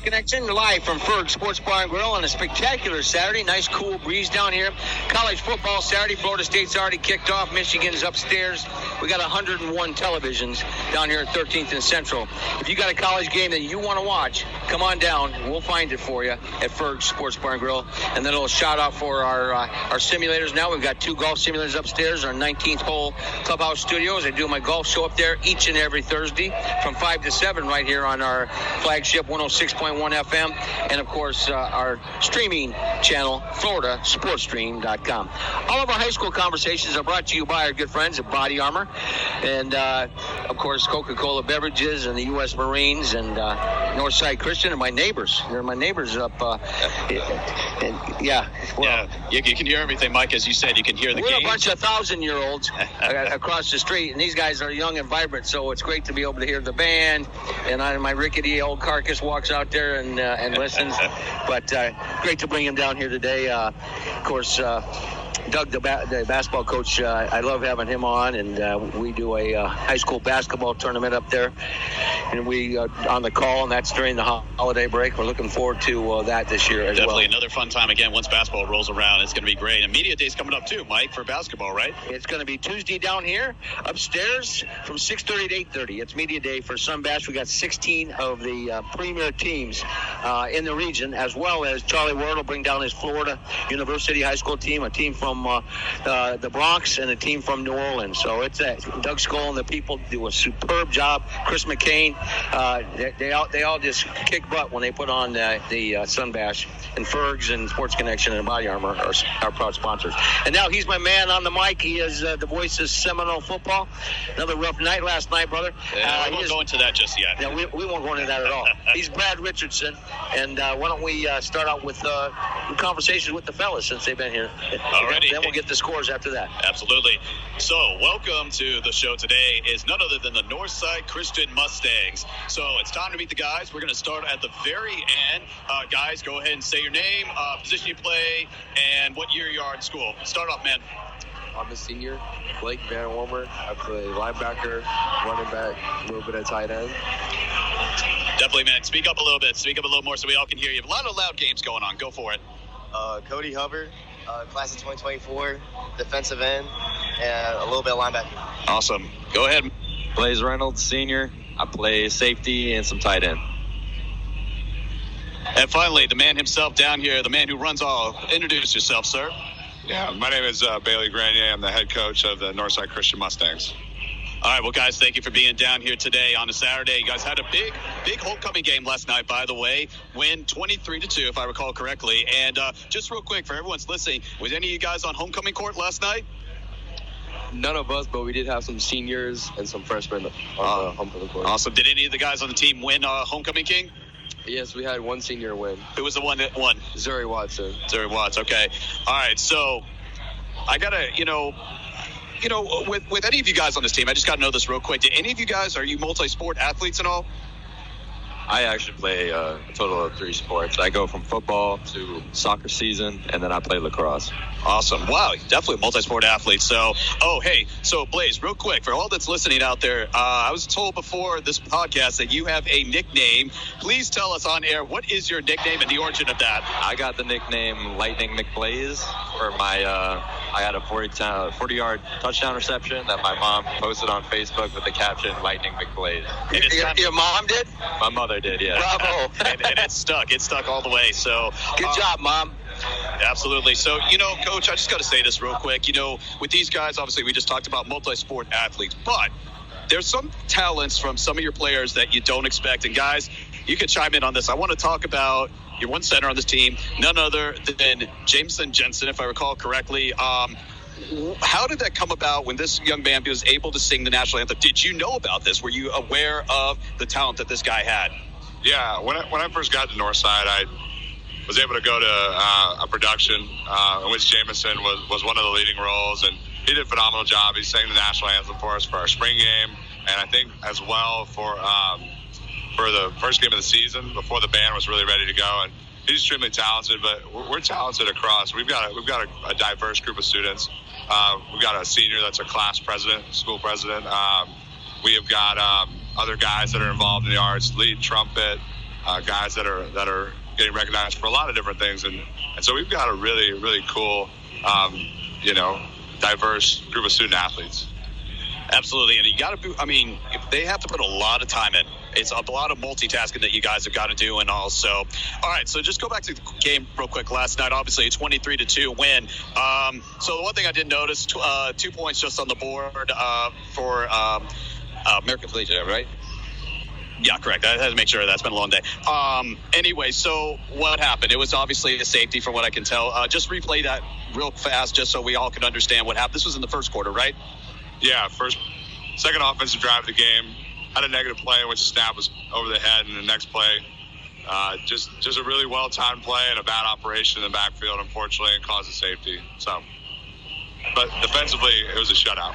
Connection, live from Ferg Sports Bar and Grill on a spectacular Saturday. Nice cool breeze down here. College football Saturday. Florida State's already kicked off. Michigan's upstairs. We got 101 televisions down here at 13th and Central. If you got a college game that you want to watch, come on down. We'll find it for you at Ferg Sports Bar and Grill. And then a little shout out for our simulators now. We've got 2 golf simulators upstairs, our 19th hole clubhouse studios. I do my golf show up there each and every Thursday from 5 to 7 right here on our flagship 106.1 FM, and of course our streaming channel, FloridaSportsStream.com. All of our high school conversations are brought to you by our good friends at Body Armor, and of course Coca-Cola Beverages and the U.S. Marines and Northside Christian and my neighbors. They're my neighbors up. Yeah. You can hear everything, Mike. As you said, you can hear the game. We're a bunch of 1,000-year-olds across the street, and these guys are young and vibrant, so it's great to be able to hear the band. And my rickety old carcass walks out there and listens. But great to bring him down here today. Of course, Doug, the basketball coach, I love having him on, and we do a high school basketball tournament up there, and we on the call, and that's during the holiday break. We're looking forward to that this year as well. Definitely another fun time again once basketball rolls around. It's going to be great. And Media Day's coming up too, Mike, for basketball, right? It's going to be Tuesday down here, upstairs from 6:30 to 8:30. It's Media Day for Sunbash. We got 16 of the premier teams in the region, as well as Charlie Ward will bring down his Florida University high school team, a team from the Bronx, and a team from New Orleans. So it's Doug Skoll and the people do a superb job. Chris McCain, they all just kick butt when they put on the Sunbash. And Fergs and Sports Connection and Body Armor are our proud sponsors. And now he's my man on the mic. He is the voice of Seminole football. Another rough night last night, brother. We won't go into that just yet. Yeah, we won't go into that at all. He's Brad Richardson. And why don't we start out with conversations with the fellas since they've been here. Alrighty. Then we'll get the scores after that. Absolutely. So welcome to the show today is none other than the Northside Christian Mustangs. So it's time to meet the guys. We're going to start at the very end. Guys, go ahead and say your name, position you play, and what year you are in school. Start off, man. I'm a senior, Blake Van Wormer. I play linebacker, running back, a little bit of tight end. Definitely, man. Speak up a little bit. Speak up a little more so we all can hear you. A lot of loud games going on. Go for it. Cody Hubbard, class of 2024, defensive end, and a little bit of linebacker. Awesome. Go ahead. Blaze Reynolds, senior. I play safety and some tight end. And finally, the man himself down here, the man who runs all. Introduce yourself, sir. Yeah, my name is Bailey Grenier. I'm the head coach of the Northside Christian Mustangs. All right, well, guys, thank you for being down here today on a Saturday. You guys had a big homecoming game last night, by the way. Win 23-2, if I recall correctly. And just real quick, for everyone's listening, was any of you guys on homecoming court last night? None of us, but we did have some seniors and some freshmen on the homecoming court. Awesome. Did any of the guys on the team win Homecoming King? Yes, we had one senior win. Who was the one that won? Zuri Watson. Zuri Watts, okay. All right, so I got to, with any of you guys on this team, I just got to know this real quick. Do any of you guys, are you multi-sport athletes and all? I actually play a total of 3 sports. I go from football to soccer season, and then I play lacrosse. Awesome. Wow, definitely a multi-sport athlete. So, so Blaze, real quick, for all that's listening out there, I was told before this podcast that you have a nickname. Please tell us on air, what is your nickname and the origin of that? I got the nickname Lightning McBlaze for my, I had a 40-yard touchdown reception that my mom posted on Facebook with the caption, Lightning McBlaze. Your mom did? My mother did, yeah. Bravo. and it stuck. It stuck all the way. So good job, Mom. Absolutely. So, Coach, I just got to say this real quick. With these guys, obviously, we just talked about multi-sport athletes, but there's some talents from some of your players that you don't expect. And, guys, you can chime in on this. I want to talk about your one center on this team, none other than Jameson Jensen, if I recall correctly. How did that come about when this young man was able to sing the national anthem? Did you know about this? Were you aware of the talent that this guy had? Yeah, when I first got to Northside, I was able to go to a production in which Jameson was one of the leading roles, and he did a phenomenal job. He sang the national anthem for us for our spring game, and I think as well for the first game of the season before the band was really ready to go. And he's extremely talented, but we're talented across. We've got a diverse group of students. We've got a senior that's a class president, school president. We have got other guys that are involved in the arts, lead trumpet, guys that are getting recognized for a lot of different things, and so we've got a really, really cool, diverse group of student athletes. Absolutely, and you got to. If they have to put a lot of time in. It's a lot of multitasking that you guys have got to do, and also, all right. So just go back to the game real quick. Last night, obviously, a 23-2 win. So the one thing I did notice, 2 points just on the board for American Collegiate, right? Yeah, correct. I had to make sure. That's been a long day. Anyway, so what happened? It was obviously a safety, from what I can tell. Just replay that real fast, just so we all can understand what happened. This was in the first quarter, right? Yeah, second offensive drive of the game. Had a negative play in which snap was over the head, and the next play, just a really well-timed play and a bad operation in the backfield, unfortunately, and caused a safety. So, but defensively, it was a shutout.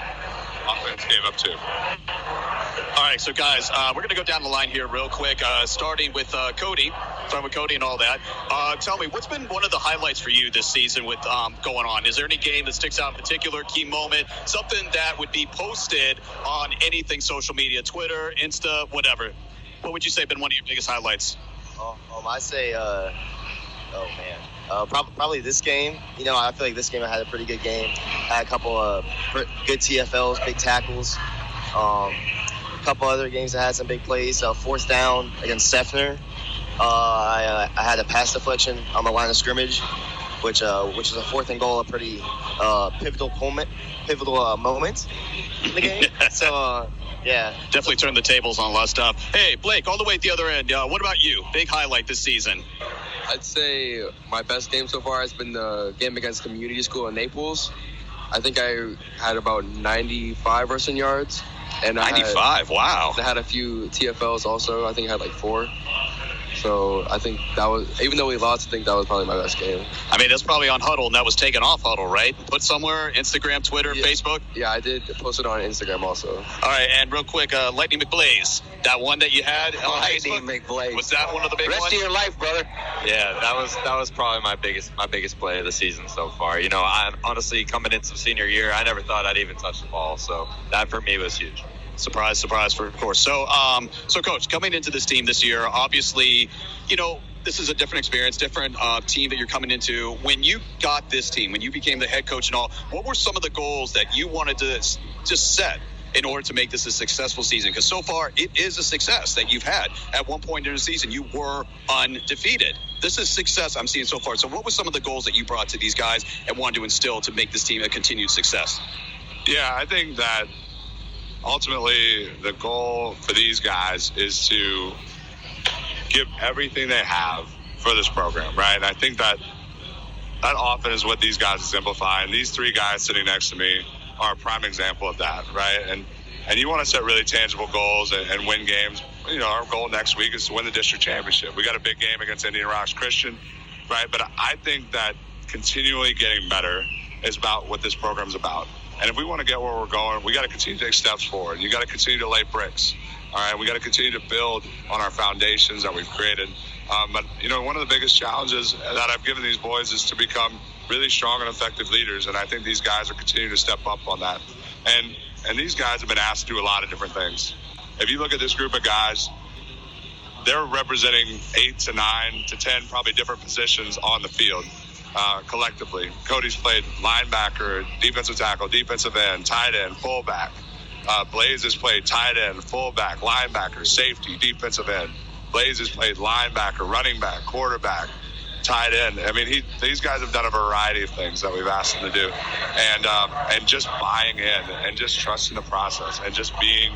Offense gave up 2. All right, so guys, we're going to go down the line here real quick, starting with Cody and all that. Tell me, what's been one of the highlights for you this season with going on? Is there any game that sticks out in particular, key moment, something that would be posted on anything social media, Twitter, Insta, whatever? What would you say have been one of your biggest highlights? I say, probably this game. I feel like this game I had a pretty good game. I had a couple of good TFLs, big tackles. A couple other games I had some big plays. Fourth down against Sefner. I had a pass deflection on the line of scrimmage, which is a 4th and goal, a pretty pivotal moment in the game. So, yeah. Definitely turned the tables on a lot of stuff. Hey, Blake, all the way at the other end. What about you? Big highlight this season? I'd say my best game so far has been the game against community school in Naples. I think I had about 95 rushing yards. And 95, wow. I had a few TFLs also. I think I had like 4. So I think that was, even though we lost, I think that was probably my best game. That's probably on Huddle, and that was taken off Huddle, right? Put somewhere, Instagram, Twitter, yeah. Facebook? Yeah, I did post it on Instagram also. All right, and real quick, Lightning McBlaze, that one that you had on Lightning Facebook? McBlaze. Was that one of the big Rest ones? of your life, brother. Yeah, that was probably my biggest play of the season so far. I honestly, coming into senior year, I never thought I'd even touch the ball, so that for me was huge. Surprise, of course. So, Coach, coming into this team this year, obviously, this is a different experience, different team that you're coming into. When you got this team, when you became the head coach and all, what were some of the goals that you wanted to just set in order to make this a successful season? Because so far, it is a success that you've had. At one point in the season, you were undefeated. This is success I'm seeing so far. So what were some of the goals that you brought to these guys and wanted to instill to make this team a continued success? Yeah, I think that ultimately the goal for these guys is to give everything they have for this program, right? And I think that often is what these guys exemplify. And these 3 guys sitting next to me are a prime example of that, right? And you want to set really tangible goals and win games. Our goal next week is to win the district championship. We got a big game against Indian Rocks Christian, right? But I think that continually getting better is about what this program's about. And if we want to get where we're going, we got to continue to take steps forward. You got to continue to lay bricks. All right, we got to continue to build on our foundations that we've created. But one of the biggest challenges that I've given these boys is to become really strong and effective leaders. And I think these guys are continuing to step up on that. And these guys have been asked to do a lot of different things. If you look at this group of guys, they're representing 8 to 9 to 10 probably different positions on the field. Collectively. Cody's played linebacker, defensive tackle, defensive end, tight end, fullback. Blaze has played tight end, fullback, linebacker, safety, defensive end. Blaze has played linebacker, running back, quarterback, tight end. These guys have done a variety of things that we've asked them to do, and just buying in and just trusting the process and just being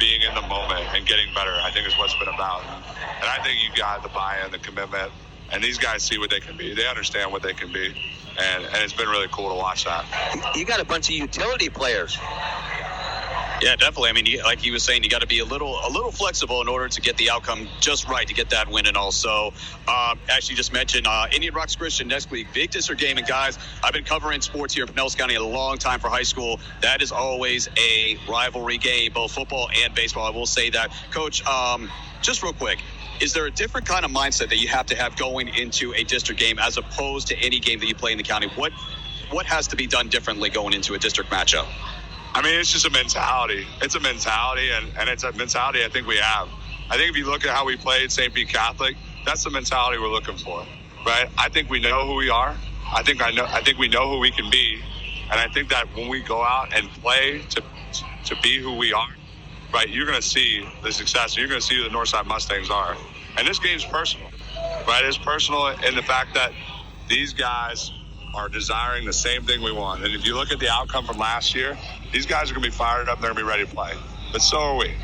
in the moment and getting better, I think is what's been about. And I think you got the buy-in, the commitment. And these guys see what they can be. They understand what they can be. And it's been really cool to watch that. You got a bunch of utility players. Yeah, definitely. Like he was saying, you got to be a little flexible in order to get the outcome just right, to get that win. And also, actually just mentioned Indian Rocks Christian next week, big district game. And guys, I've been covering sports here in Pinellas County a long time for high school. That is always a rivalry game, both football and baseball. I will say that. Coach, just real quick, is there a different kind of mindset that you have to have going into a district game as opposed to any game that you play in the county? What has to be done differently going into a district matchup? It's just a mentality. It's a mentality, and it's a mentality I think we have. I think if you look at how we played St. Pete Catholic, That's the mentality we're looking for, right? I think we know who we are. I think we know who we can be. And I think that when we go out and play to be who we are, right, you're going to see the success. You're going to see who the Northside Mustangs are. And this game's personal, right? It's personal in the fact that these guys are desiring the same thing we want. And if you look at the outcome from last year, these guys are going to be fired up. They're going to be ready to play. But so are we.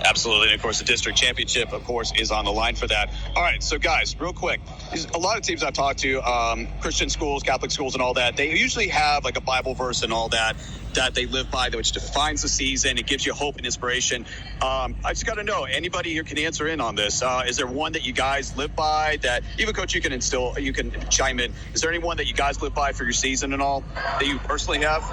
Absolutely. And, of course, the district championship, of course, is on the line for that. All right. So, guys, real quick, a lot of teams I've talked to, Christian schools, Catholic schools and all that, they usually have like a Bible verse and all that they live by, which defines the season. It gives you hope and inspiration. I just got to know, anybody here can answer in on this. Is there one that you guys live by that, even Coach, you can chime in. Is there anyone that you guys live by for your season and all that you personally have?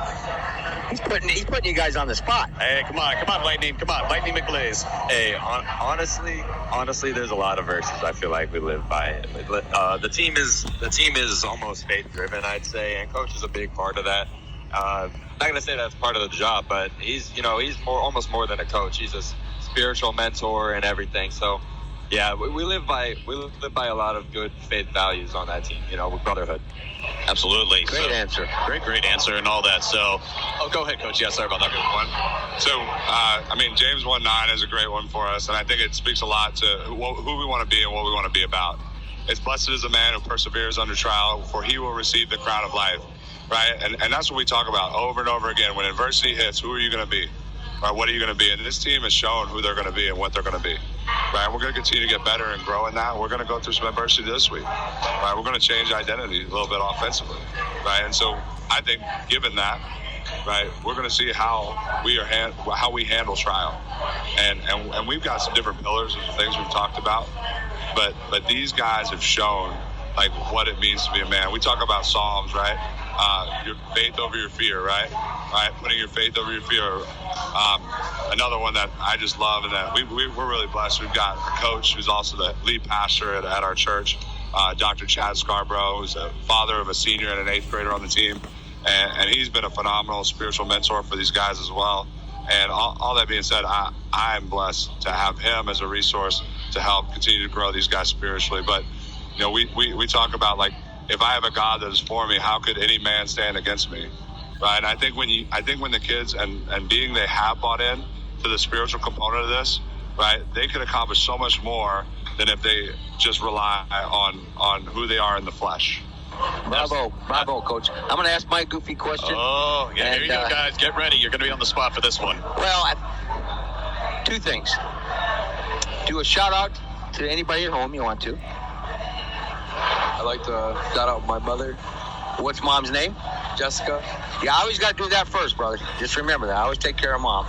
He's putting you guys on the spot. Hey, come on, Lightning McBlaze. Hey, honestly, there's a lot of verses I feel like we live by. The team is almost faith driven, I'd say, and Coach is a big part of that. Not gonna say that's part of the job, but he's almost more than a coach. He's a spiritual mentor and everything. So, yeah, we live by a lot of good faith values on that team. With brotherhood. Absolutely. Great answer. Great answer and all that. So, go ahead, Coach. Yeah, sorry about that. Good one. So, James 1:9 is a great one for us, and I think it speaks a lot to who we want to be and what we want to be about. It's blessed is the man who perseveres under trial, for he will receive the crown of life. Right? And that's what we talk about over and over again. When adversity hits, who are you going to be? Right? What are you going to be? And this team has shown who they're going to be and what they're going to be. Right? We're going to continue to get better and grow in that. We're going to go through some adversity this week. Right? We're going to change identity a little bit offensively. Right? And so I think given that, right, we're going to see how we handle trial. And we've got some different pillars of things we've talked about. But these guys have shown like what it means to be a man. We talk about Psalms, right? Your faith over your fear, right? Right, putting your faith over your fear. Another one that I just love, and that we're really blessed. We've got a coach who's also the lead pastor at our church, Dr. Chad Scarborough, who's a father of a senior and an 8th grader on the team, and he's been a phenomenal spiritual mentor for these guys as well. And all that being said, I'm blessed to have him as a resource to help continue to grow these guys spiritually. But we talk about, like, if I have a God that is for me, how could any man stand against me? Right? And I think when the kids and being they have bought in to the spiritual component of this, right, they could accomplish so much more than if they just rely on who they are in the flesh. Bravo, Coach. I'm going to ask my goofy question. Oh, yeah, here you go, guys. Get ready. You're going to be on the spot for this one. Well, two things. Do a shout-out to anybody at home you want to. I'd like to shout out my mother, What's Mom's name? Jessica. Yeah, I always got to do that first, brother. Just remember that. I always take care of Mom.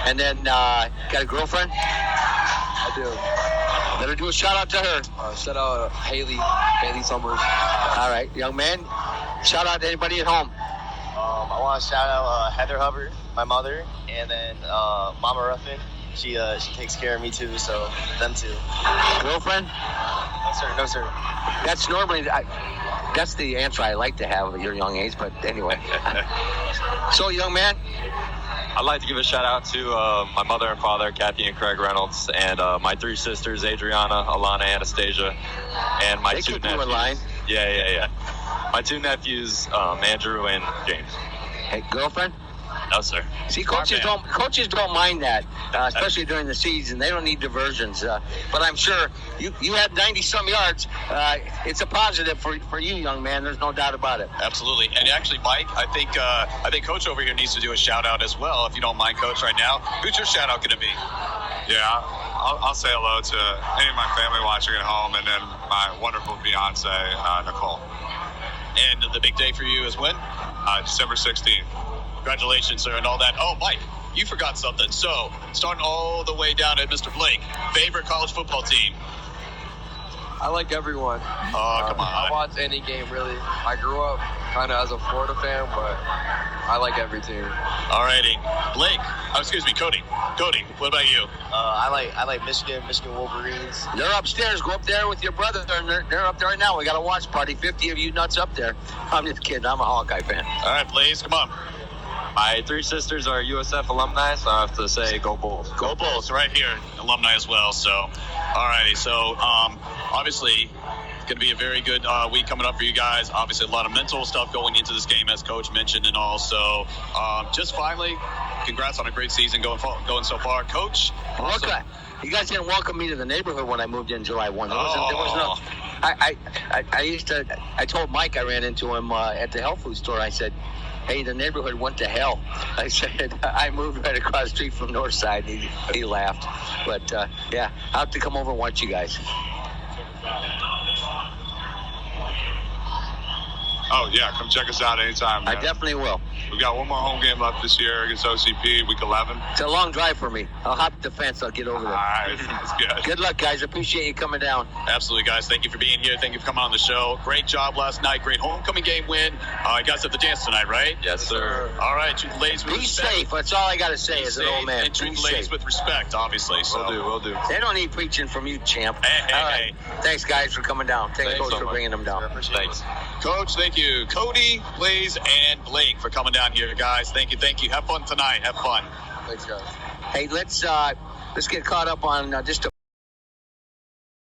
And then, got a girlfriend? I do. Better do a shout-out to her. Shout out Haley Summers. All right, young man. Shout-out to anybody at home. I want to shout out Heather Hubbard, my mother, and then Mama Ruffin. She takes care of me too, so them too. Girlfriend? No, sir. That's normally, that's the answer I like to have at your young age, but anyway. So, young man? I'd like to give a shout out to my mother and father, Kathy and Craig Reynolds, and my 3 sisters, Adriana, Alana, Anastasia, and my 2 nephews. In line. Yeah. My 2 nephews, Andrew and James. Hey, girlfriend? No, sir. See, coaches don't mind that, especially during the season. They don't need diversions. But I'm sure you had 90-some yards. It's a positive for you, young man. There's no doubt about it. Absolutely. And actually, Mike, I think Coach over here needs to do a shout-out as well, if you don't mind, Coach, right now. Who's your shout-out going to be? Yeah, I'll say hello to any of my family watching at home, and then my wonderful fiance, Nicole. And the big day for you is when? December 16th. Congratulations, sir, and all that. Oh, Mike, you forgot something. So, starting all the way down at Mr. Blake, favorite college football team? I like everyone. Oh, come on. I watch any game, really. I grew up kind of as a Florida fan, but I like every team. All righty. Blake, Cody. Cody, what about you? I like Michigan Wolverines. They're upstairs. Go up there with your brother. They're up there right now. We got a watch party. 50 of you nuts up there. I'm just kidding. I'm a Hawkeye fan. All right, Blaze, come on. My 3 sisters are USF alumni, so I have to say go Bulls. Go Bulls, right here, alumni as well. So, all righty. So, obviously, going to be a very good week coming up for you guys. Obviously, a lot of mental stuff going into this game, as Coach mentioned, and all. So, just finally, congrats on a great season going so far, Coach. Awesome. You guys didn't welcome me to the neighborhood when I moved in July 1. There was no. I told Mike, I ran into him at the health food store. I said, hey, the neighborhood went to hell. I said, I moved right across the street from Northside. He laughed. But, yeah, I'll have to come over and watch you guys. Oh, yeah, come check us out anytime, man. I definitely will. We've got one more home game left this year against OCP, week 11. It's a long drive for me. I'll hop the fence. I'll get over there. All right, that's good. Good luck, guys. Appreciate you coming down. Absolutely, guys. Thank you for being here. Thank you for coming on the show. Great job last night. Great homecoming game win. You guys have the dance tonight, right? Yes, sir. All right. Treat the ladies with Be respect. safe. That's all I got to say as an old man. And treat Be the ladies safe. with respect, obviously. So. Will do. They don't need preaching from you, champ. Hey. All right. Thanks, guys, for coming down. Thanks, Thanks Coach, so for much. bringing them down. Thanks. Coach, thank you. Cody, Blaze, and Blake for coming down here, guys. Thank you. Have fun tonight. Have fun. Thanks, guys. Hey, let's get caught up on just a